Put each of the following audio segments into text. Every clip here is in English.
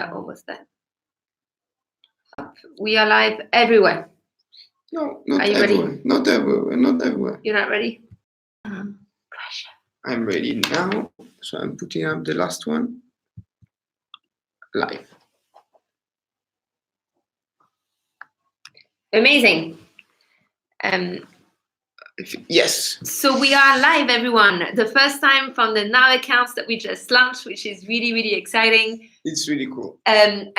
Almost there. We are live everywhere. No, not Are you everywhere. ready? Not everywhere. Not everywhere. You're not ready? I'm ready now. So I'm putting up the last one. Live. Amazing. Yes. So we are live, everyone. The first time from the Now accounts that we just launched, which is really, really exciting. It's really cool. And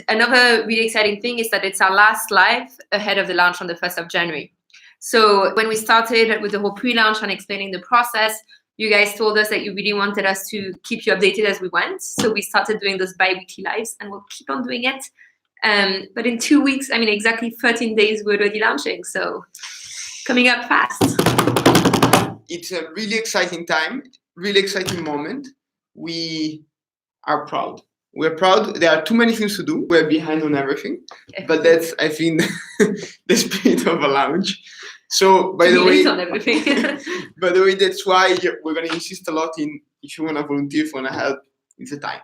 another really exciting thing is that it's our last live ahead of the launch on the 1st of January. So when we started with the whole pre-launch and explaining the process, you guys told us that you really wanted us to keep you updated as we went. So we started doing those bi-weekly lives and we'll keep on doing it. But in 2 weeks, exactly 13 days, we're already launching. So coming up fast. It's a really exciting time, really exciting moment. We are proud. We're proud. There are too many things to do. We're behind on everything. But that's, I think, the spirit of a launch. So, by the way, on everything. by the way, that's why we're going to insist a lot in, if you want to volunteer, if you want to help, it's the time.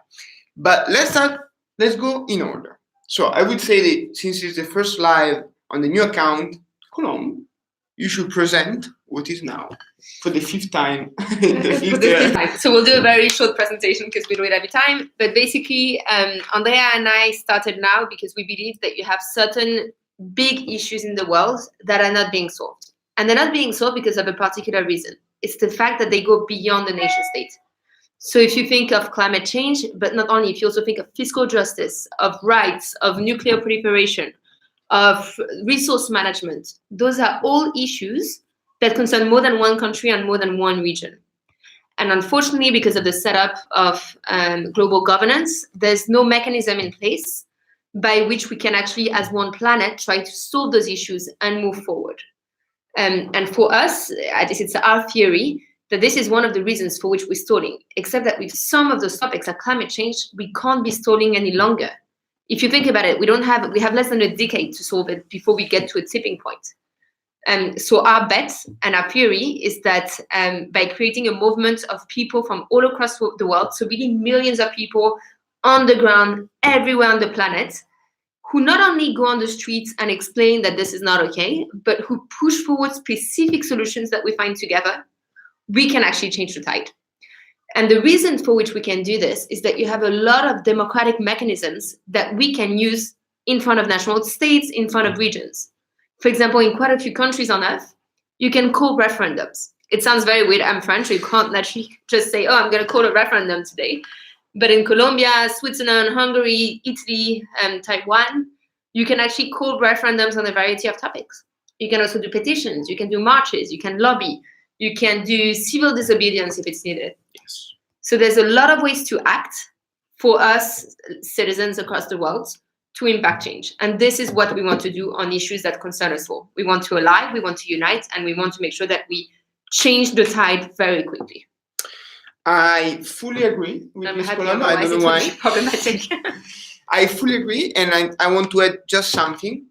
But let's go in order. So I would say that since it's the first live on the new account, Colombe, you should present what is now for the fifth time. So we'll do a very short presentation because we don't have time. But basically, Andrea and I started now because we believe that you have certain big issues in the world that are not being solved. And they're not being solved because of a particular reason. It's the fact that they go beyond the nation state. So if you think of climate change, but not only, if you also think of fiscal justice, of rights, of nuclear proliferation, of resource management, those are all issues that concern more than one country and more than one region. And unfortunately, because of the setup of global governance, there's no mechanism in place by which we can actually, as one planet, try to solve those issues and move forward. And for us, at least it's our theory, that this is one of the reasons for which we're stalling, except that with some of those topics like climate change, we can't be stalling any longer. If you think about it, we have less than a decade to solve it before we get to a tipping point. So our bet and our theory is that by creating a movement of people from all across the world, so really millions of people on the ground, everywhere on the planet, who not only go on the streets and explain that this is not okay, but who push forward specific solutions that we find together, we can actually change the tide. And the reason for which we can do this is that you have a lot of democratic mechanisms that we can use in front of national states, in front of regions. For example, in quite a few countries on Earth, you can call referendums. It sounds very weird. I'm French, so you can't naturally just say, oh, I'm going to call a referendum today. But in Colombia, Switzerland, Hungary, Italy, Taiwan, you can actually call referendums on a variety of topics. You can also do petitions, you can do marches, you can lobby, you can do civil disobedience if it's needed. Yes. So there's a lot of ways to act for us citizens across the world to impact change. And this is what we want to do on issues that concern us all. We want to ally, we want to unite, and we want to make sure that we change the tide very quickly. I fully agree with Ms. Colombe. I don't know why. Problematic. I fully agree, and I want to add just something.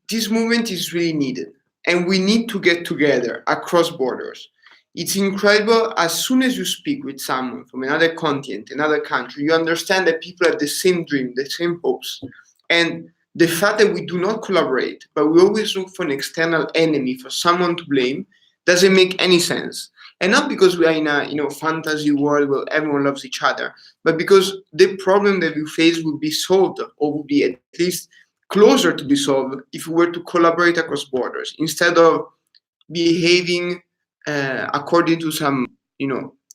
This movement is really needed, and we need to get together across borders. It's incredible. As soon as you speak with someone from another continent, another country, you understand that people have the same dream, the same hopes. And the fact that we do not collaborate, but we always look for an external enemy, for someone to blame, doesn't make any sense. And not because we are in a fantasy world where everyone loves each other, but because the problem that we face would be solved, or would be at least closer to be solved, if we were to collaborate across borders, instead of behaving according to some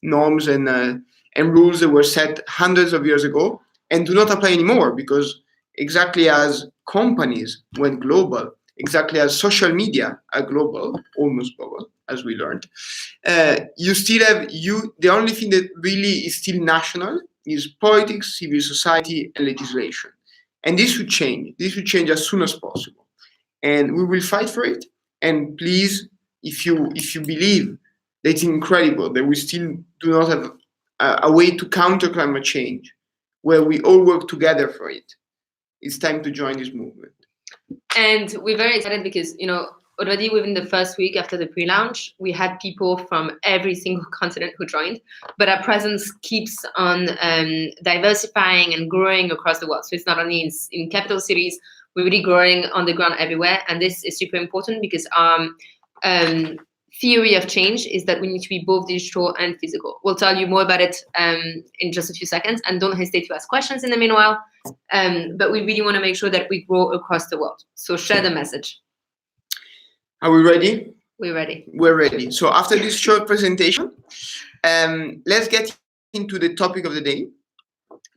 norms and rules that were set hundreds of years ago and do not apply anymore, because exactly as companies went global, exactly as social media are global, almost global, as we learned, you still have the only thing that really is still national is politics, civil society, and legislation. And this should change. This should change as soon as possible. And we will fight for it. And please, if you believe that it's incredible that we still do not have a way to counter climate change, where we all work together for it, it's time to join this movement. And we're very excited because, already within the first week after the pre-launch, we had people from every single continent who joined, but our presence keeps on diversifying and growing across the world. So it's not only in capital cities, we're really growing on the ground everywhere. And this is super important because theory of change is that we need to be both digital and physical. We'll tell you more about it in just a few seconds, and don't hesitate to ask questions in the meanwhile. But we really want to make sure that we grow across the world. So share the message. Are we ready? We're ready. We're ready. So after this short presentation, let's get into the topic of the day.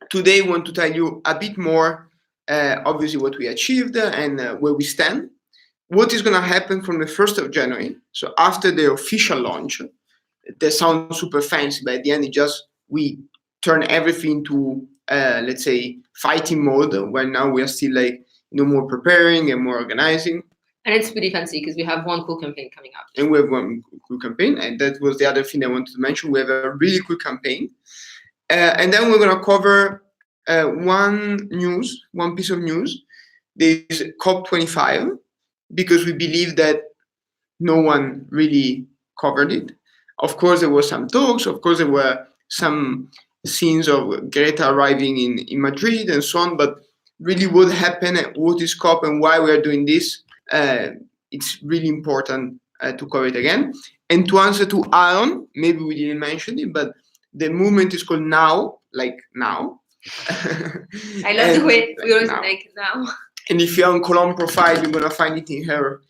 Today, I want to tell you a bit more, obviously, what we achieved and where we stand. What is going to happen from the 1st of January? So after the official launch, that sounds super fancy, but at the end, we turn everything to, let's say, fighting mode, where now we are still more preparing and more organizing. And it's pretty fancy because we have one cool campaign coming up. And we have one cool campaign, and that was the other thing I wanted to mention. We have a really cool campaign. And then we're going to cover one piece of news. There is COP25, because we believe that no one really covered it. Of course, there were some talks. Of course, there were some scenes of Greta arriving in Madrid and so on. But really what happened, what is COP and why we are doing this, it's really important to cover it again. And to answer to Aaron, maybe we didn't mention it, but the movement is called Now, like now. I love the way we always like now. And if you're on Colombe profile, you're gonna find it in her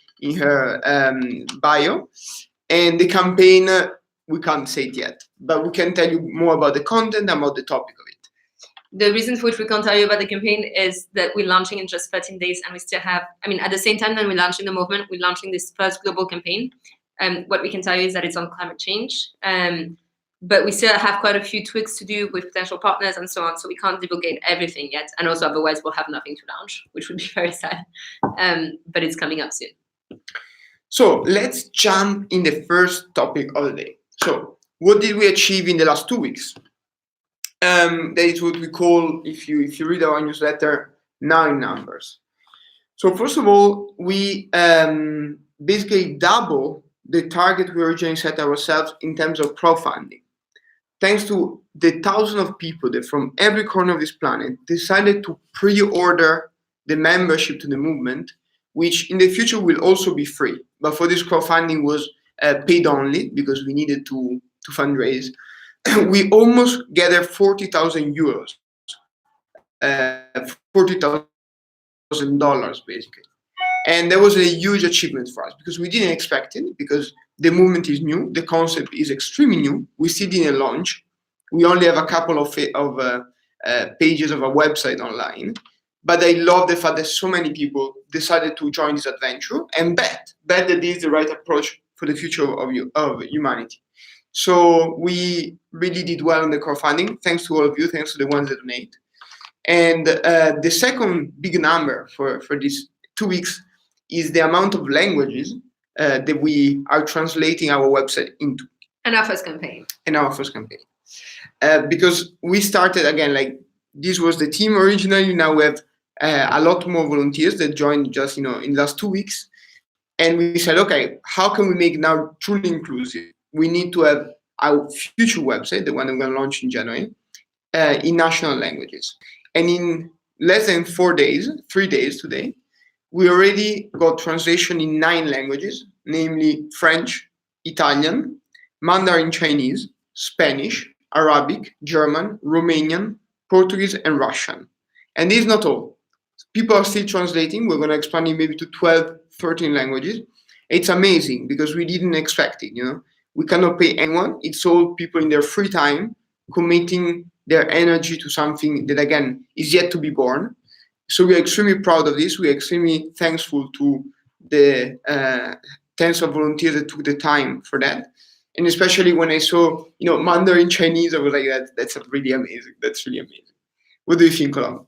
bio. And the campaign, we can't say it yet, but we can tell you more about the content, about the topic of it. The reason for which we can't tell you about the campaign is that we're launching in just 13 days, and we still have, at the same time that we're launching the movement, we're launching this first global campaign. What we can tell you is that it's on climate change. But we still have quite a few tweaks to do with potential partners and so on. So we can't divulgate everything yet. And also otherwise we'll have nothing to launch, which would be very sad. But it's coming up soon. So let's jump in the first topic of the day. So what did we achieve in the last 2 weeks? That is what we call, if you read our newsletter, Now in Numbers. So first of all, we basically double the target we originally set ourselves in terms of crowdfunding. Thanks to the thousands of people that from every corner of this planet decided to pre-order the membership to the movement, which in the future will also be free. But for this crowdfunding was paid only because we needed to fundraise. We almost gathered 40,000 euros, $40,000 basically. And that was a huge achievement for us because we didn't expect it, because the movement is new, the concept is extremely new. We still didn't launch. We only have a couple of pages of a website online. But I love the fact that so many people decided to join this adventure and bet that this is the right approach for the future of humanity. So we really did well on the crowdfunding. Thanks to all of you. Thanks to the ones that donate. And the second big number for these 2 weeks is the amount of languages that we are translating our website into. And our first campaign. Because we started again, this was the team originally. Now we have a lot more volunteers that joined just in the last 2 weeks. And we said, okay, how can we make now truly inclusive? We need to have our future website, the one we're going to launch in January, in national languages. And in less than 4 days, 3 days today, we already got translation in 9 languages, namely French, Italian, Mandarin Chinese, Spanish, Arabic, German, Romanian, Portuguese, and Russian. And this is not all. People are still translating. We're going to expand it maybe to 12, 13 languages. It's amazing because we didn't expect it, We cannot pay anyone. It's all people in their free time committing their energy to something that, again, is yet to be born. So we are extremely proud of this. We are extremely thankful to the tens of volunteers that took the time for that. And especially when I saw, Mandarin Chinese, I was like, that's really amazing. That's really amazing. What do you think, Colombe?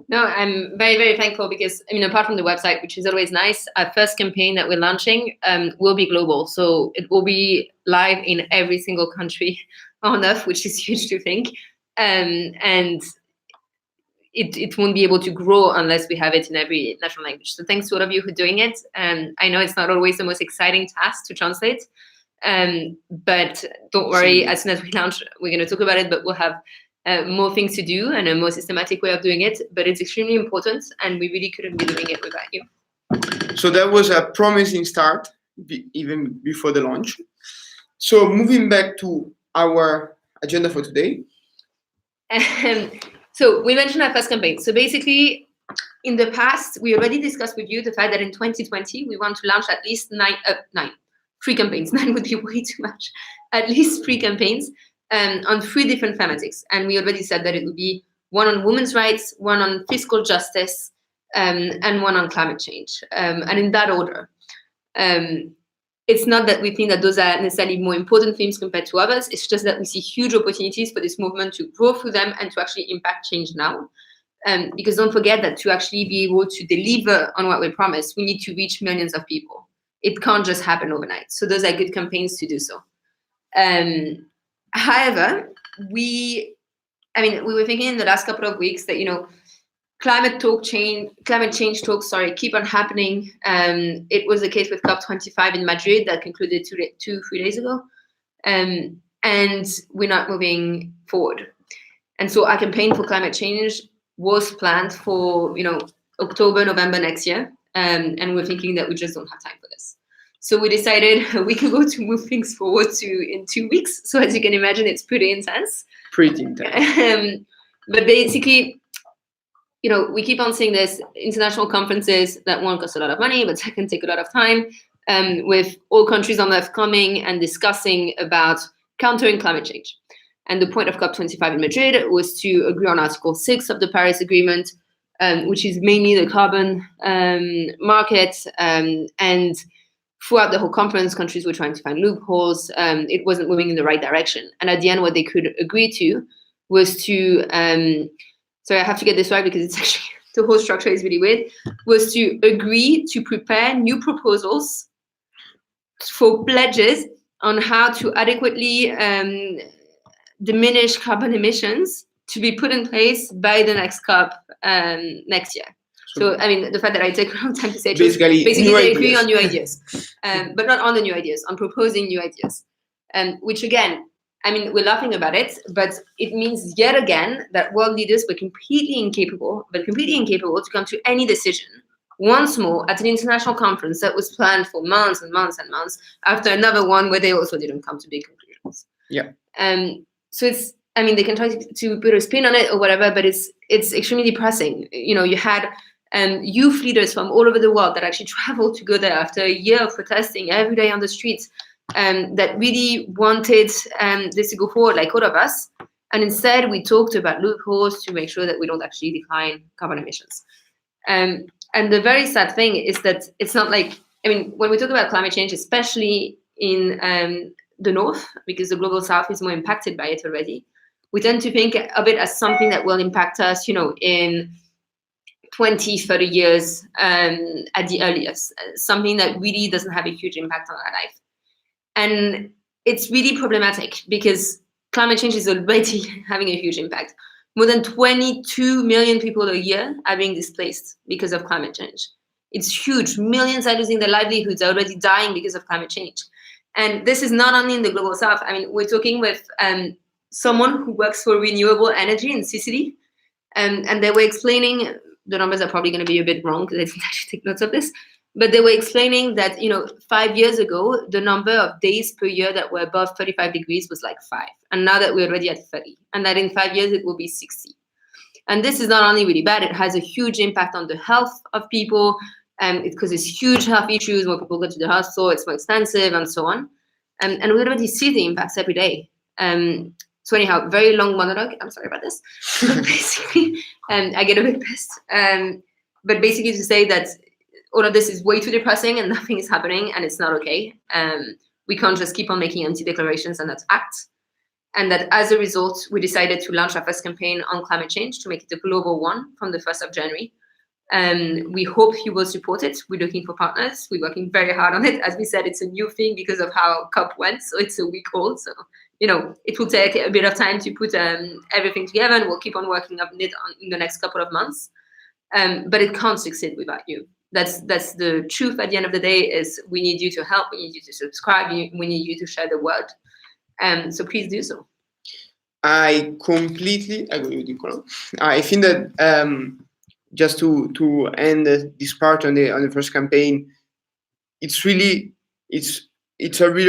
No, I'm very, very thankful because, apart from the website, which is always nice, our first campaign that we're launching will be global. So it will be live in every single country on Earth, which is huge to think. And it won't be able to grow unless we have it in every national language. So thanks to all of you who are doing it. I know it's not always the most exciting task to translate, but don't worry, as soon as we launch, we're going to talk about it, but we'll have more things to do and a more systematic way of doing it. But it's extremely important, and we really couldn't be doing it without you. So that was a promising start, even before the launch. So moving back to our agenda for today. So we mentioned our first campaign. So basically, in the past, we already discussed with you the fact that in 2020, we want to launch at least three campaigns. 9 would be way too much. At least 3 campaigns on 3 different thematics. And we already said that it would be one on women's rights, one on fiscal justice, and one on climate change. And in that order. It's not that we think that those are necessarily more important themes compared to others. It's just that we see huge opportunities for this movement to grow through them and to actually impact change now. Because don't forget that to actually be able to deliver on what we promised, we need to reach millions of people. It can't just happen overnight. So those are good campaigns to do so. However, we were thinking in the last couple of weeks that, climate change talks, keep on happening. It was the case with COP25 in Madrid that concluded 3 days ago. And we're not moving forward. And so our campaign for climate change was planned for, October, November next year. And we're thinking that we just don't have time for this. So we decided a week ago to move things forward in 2 weeks. So as you can imagine, it's pretty intense. But basically, we keep on seeing this international conferences that one cost a lot of money, but second take a lot of time, with all countries on Earth coming and discussing about countering climate change. And the point of COP25 in Madrid was to agree on Article 6 of the Paris Agreement, which is mainly the carbon market. And throughout the whole conference, countries were trying to find loopholes. It wasn't moving in the right direction. And at the end, what they could agree to was to, sorry, I have to get this right because it's actually, the whole structure is really weird, was to agree to prepare new proposals for pledges on how to adequately diminish carbon emissions to be put in place by the next COP next year. So, the fact that I take a long time to say it, basically they agree on new ideas, but not on the new ideas, on proposing new ideas, which again, we're laughing about it, but it means yet again that world leaders were completely incapable to come to any decision once more at an international conference that was planned for months and months and months after another one where they also didn't come to big conclusions. Yeah. So it's, they can try to put a spin on it or whatever, but it's extremely depressing. You had youth leaders from all over the world that actually traveled to go there after a year of protesting every day on the streets, that really wanted this to go forward like all of us. And instead, we talked about loopholes to make sure that we don't actually decline carbon emissions. And the very sad thing is that it's not like, when we talk about climate change, especially in the North, because the global South is more impacted by it already, we tend to think of it as something that will impact us, in 20, 30 years at the earliest, something that really doesn't have a huge impact on our life. And it's really problematic because climate change is already having a huge impact. More than 22 million people a year are being displaced because of climate change. It's huge. Millions are losing their livelihoods, are already dying because of climate change. And this is not only in the global South. We're talking with someone who works for renewable energy in Sicily, and they were explaining, the numbers are probably going to be a bit wrong because I didn't actually take notes of this, but they were explaining that, 5 years ago, the number of days per year that were above 35 degrees was like 5. And now that we're already at 30, and that in 5 years, it will be 60. And this is not only really bad, it has a huge impact on the health of people. It causes huge health issues when people go to the hospital, it's more expensive and so on. And we already see the impacts every day. So anyhow, very long monologue. I'm sorry about this. But basically, I get a bit pissed. But basically to say that all of this is way too depressing and nothing is happening and it's not okay. We can't just keep on making empty declarations and not act. And that as a result, we decided to launch our first campaign on climate change to make it a global one from the 1st of January. We hope you will support it. We're looking for partners. We're working very hard on it. As we said, it's a new thing because of how COP went, so it's a week old. So, it will take a bit of time to put everything together, and we'll keep on working on it in the next couple of months. But it can't succeed without you. That's the truth at the end of the day. Is we need you to help. We need you to subscribe. We need you to share the word. So please do so. I completely agree with you, Colombe. I think that just to end this part on the first campaign, it's a really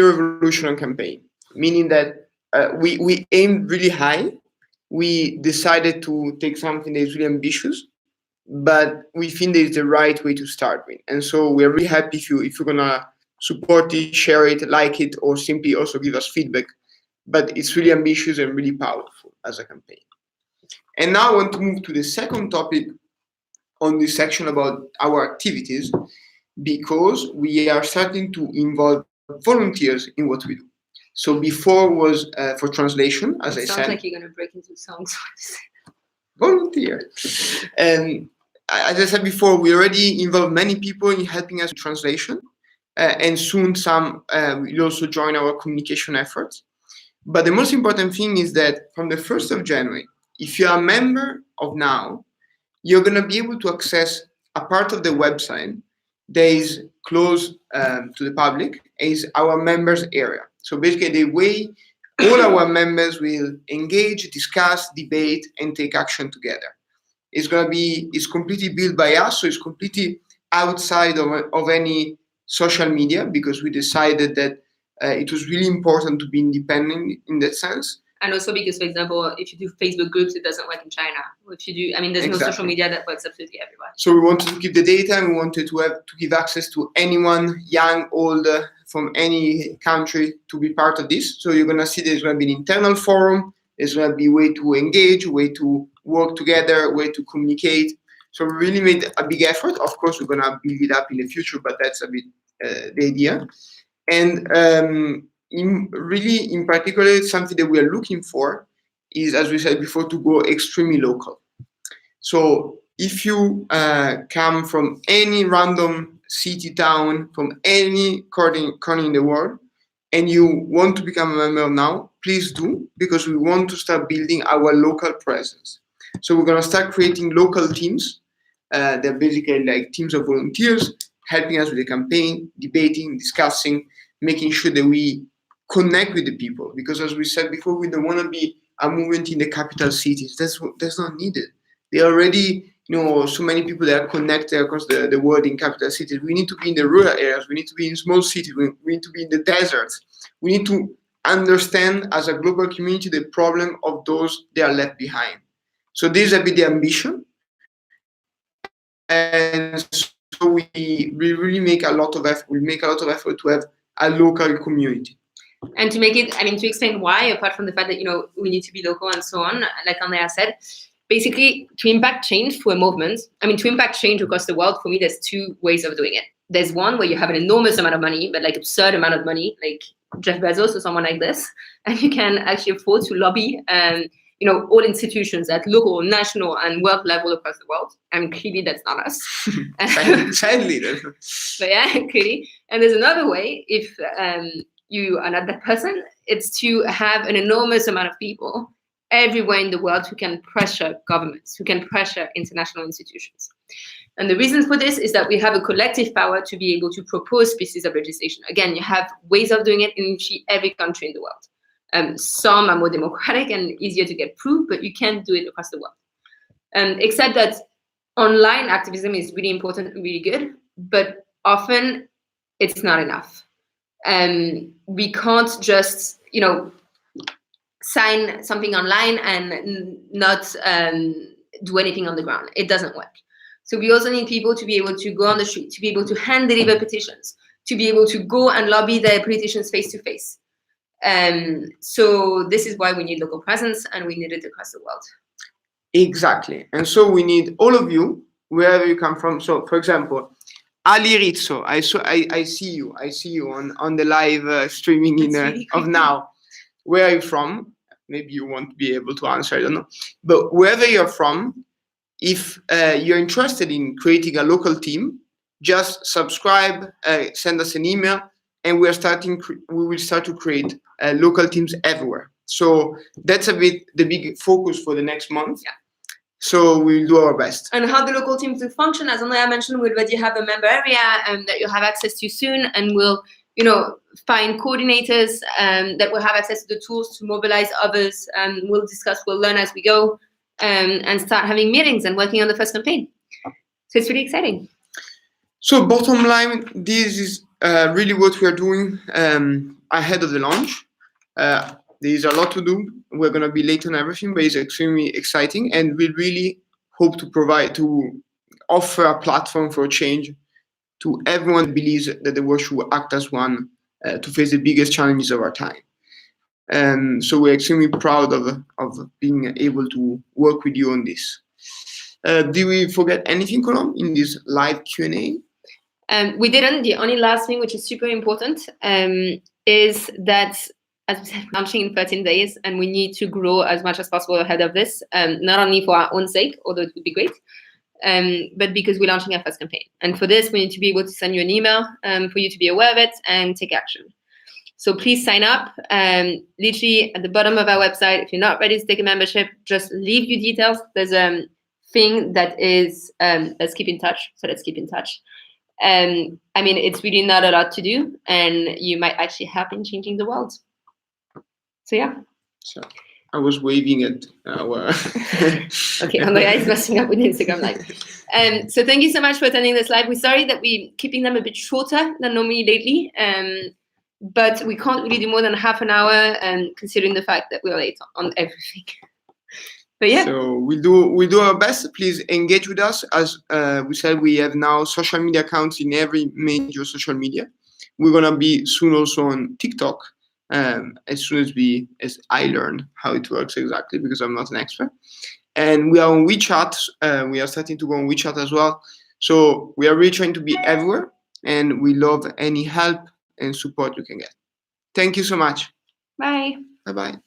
revolutionary campaign, meaning that we aimed really high. We decided to take something that is really ambitious, but we think that it's the right way to start with. And so we're really happy if you're gonna support it, share it, like it, or simply also give us feedback. But it's really ambitious and really powerful as a campaign. And now I want to move to the second topic on this section about our activities, because we are starting to involve volunteers in what we do. So before was for translation, as I said. Sounds like you're going to break into songs. Volunteer. And as I said before, we already involve many people in helping us with translation, and soon some will also join our communication efforts. But the most important thing is that from the 1st of January, if you are a member of Now, you're going to be able to access a part of the website that is closed to the public, is our members area. So basically the way all our members will engage, discuss, debate, and take action together. It's completely built by us, so it's completely outside of any social media, because we decided that it was really important to be independent in that sense. And also because, for example, if you do Facebook groups, it doesn't work in China. If you do, there's no social media that works absolutely everywhere. So we wanted to keep the data, and we wanted to give access to anyone, young, old, from any country, to be part of this. So you're going to see there's going to be an internal forum. There's going to be a way to engage, a way to work together, a way to communicate. So we really made a big effort. Of course, we're going to build it up in the future, but that's a bit the idea. And in particular, something that we are looking for is, as we said before, to go extremely local. So if you come from any random city, town, from any corner in the world, and you want to become a member of Now, please do, because we want to start building our local presence. So we're going to start creating local teams. They're basically like teams of volunteers helping us with the campaign, debating, discussing, making sure that we connect with the people. Because as we said before, we don't want to be a movement in the capital cities. That's not needed. There are already so many people that are connected across the world in capital cities. We need to be in the rural areas. We need to be in small cities. We need to be in the deserts. We need to understand as a global community the problem of those that are left behind. So this is a bit the ambition. And so we really make a lot of effort. We make a lot of effort to have a local community. And to make it, to explain why, apart from the fact that, we need to be local and so on, like Andrea said, basically to impact change through a movement, to impact change across the world, for me, there's two ways of doing it. There's one where you have an enormous amount of money, but like absurd amount of money, like Jeff Bezos or someone like this, and you can actually afford to lobby all institutions at local, national, and world level across the world. Clearly that's not us. Sadly. But yeah, clearly. And there's another way, if you are not that person, it's to have an enormous amount of people everywhere in the world who can pressure governments, who can pressure international institutions. And the reason for this is that we have a collective power to be able to propose pieces of legislation. Again, you have ways of doing it in every country in the world. Some are more democratic and easier to get through, but you can do it across the world. Except that online activism is really important and really good, but often it's not enough. We can't just, sign something online and not do anything on the ground. It doesn't work. So we also need people to be able to go on the street, to be able to hand deliver petitions, to be able to go and lobby their politicians face to face. So this is why we need local presence, and we need it across the world. Exactly. And so we need all of you, wherever you come from. So, for example, Ali Rizzo, I see you on the live streaming really of Now. Where are you from? Maybe you won't be able to answer, I don't know. But wherever you're from, If you're interested in creating a local team, just subscribe, send us an email, and we will start to create local teams everywhere. So that's a bit the big focus for the next month. Yeah. So we'll do our best. And how the local teams will function, as Andrea mentioned, we already have a member area that you'll have access to soon, and we'll find coordinators that will have access to the tools to mobilize others. And we'll learn as we go, and start having meetings and working on the first campaign. So it's really exciting. So bottom line, this is really what we're doing ahead of the launch. There's a lot to do. We're going to be late on everything, but it's extremely exciting, and we really hope to offer a platform for change to everyone who believes that the world should act as one to face the biggest challenges of our time. And so we're extremely proud of being able to work with you on this. Did we forget anything, Colombe, in this live Q&A? We didn't. The only last thing, which is super important, is that, as we said, launching in 13 days, and we need to grow as much as possible ahead of this, not only for our own sake, although it would be great, but because we're launching our first campaign. And for this, we need to be able to send you an email for you to be aware of it and take action. So please sign up. Literally at the bottom of our website, if you're not ready to take a membership, just leave your details. There's a thing that is let's keep in touch. So let's keep in touch. I mean, it's really not a lot to do, and you might actually help in changing the world. So yeah. So I was waving at our... Okay, Andrea is messing up with Instagram Live. So thank you so much for attending this live. We're sorry that we're keeping them a bit shorter than normally lately, but we can't really do more than half an hour, considering the fact that we're late on everything. But yeah. So we'll do our best. Please engage with us. As we said, we have now social media accounts in every major social media. We're gonna be soon also on TikTok. As soon as I learn how it works exactly, because I'm not an expert. And we are on WeChat. We are starting to go on WeChat as well. So we are really trying to be everywhere, and we love any help and support you can get. Thank you so much. Bye. Bye-bye.